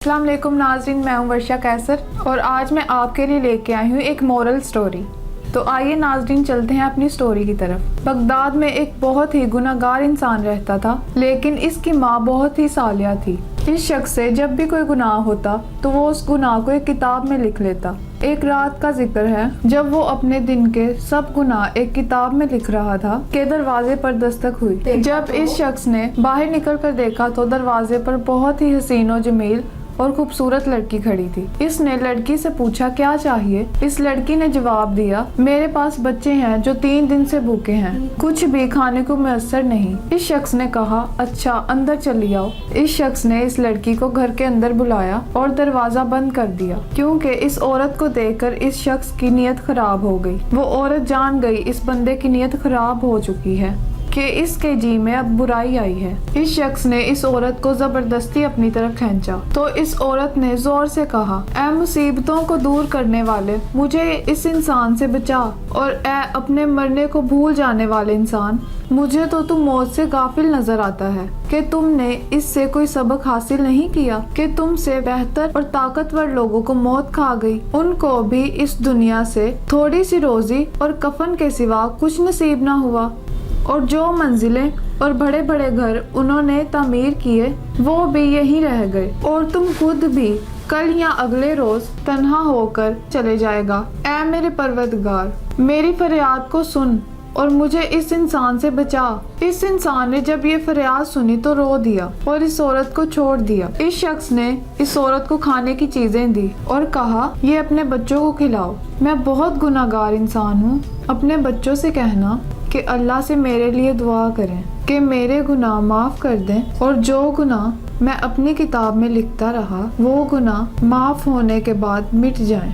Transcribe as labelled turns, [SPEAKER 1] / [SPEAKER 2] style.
[SPEAKER 1] अस्सलाम वालेकुम नाज़रीन, मैं हूं वर्षा कैसर और आज मैं आपके लिए लेके आई हूं एक मोरल स्टोरी। तो आइए नाज़रीन चलते हैं अपनी स्टोरी की तरफ। बगदाद में एक बहुत ही गुनाहगार इंसान रहता था, लेकिन इसकी माँ बहुत ही सालिया थी। इस शख्स से जब भी कोई गुनाह होता तो वो उस गुनाह को एक किताब में लिख लेता। एक रात का जिक्र है जब वो अपने दिन के सब गुनाह एक किताब में लिख रहा था कि दरवाजे पर दस्तक हुई। जब इस शख्स ने बाहर निकल कर देखा तो दरवाजे पर बहुत ही हसीन और जमील और खूबसूरत लड़की खड़ी थी। इसने लड़की से पूछा क्या चाहिए। इस लड़की ने जवाब दिया, मेरे पास बच्चे हैं जो 3 दिन से भूखे हैं, कुछ भी खाने को मैसर नहीं। इस शख्स ने कहा, अच्छा अंदर चली आओ। इस शख्स ने इस लड़की को घर के अंदर बुलाया और दरवाजा बंद कर दिया, क्योंकि इस औरत को देखकर इस शख्स की नीयत खराब हो गई। वो औरत जान गई इस बंदे की नीयत खराब हो चुकी है कि इसके जी में अब बुराई आई है। इस शख्स ने इस औरत को जबरदस्ती अपनी तरफ खींचा तो इस औरत ने जोर से कहा, ऐ मुसीबतों को दूर करने वाले, मुझे इस इंसान से बचा, और ऐ अपने मरने को भूल जाने वाले इंसान, मुझे तो तू मौत से गाफिल नजर आता है कि तुमने इससे कोई सबक हासिल नहीं किया कि तुमसे बेहतर और ताकतवर लोगों को मौत खा गई। उनको भी इस दुनिया से थोड़ी सी रोजी और कफन के सिवा कुछ नसीब ना हुआ, और जो मंजिलें और बड़े बड़े घर उन्होंने तामीर किए वो भी यहीं रह गए, और तुम खुद भी कल या अगले रोज तन्हा होकर चले जाएगा। ऐ मेरे परवरदिगार, मेरी फरियाद को सुन और मुझे इस इंसान से बचा। इस इंसान ने जब ये फरियाद सुनी तो रो दिया और इस औरत को छोड़ दिया। इस शख्स ने इस औरत को खाने की चीजें दी और कहा, ये अपने बच्चों को खिलाओ। मैं बहुत गुनाहगार इंसान हूँ, अपने बच्चों से कहना कि अल्लाह से मेरे लिए दुआ करें कि मेरे गुनाह माफ़ कर दें, और जो गुनाह मैं अपनी किताब में लिखता रहा वो गुनाह माफ़ होने के बाद मिट जाएं।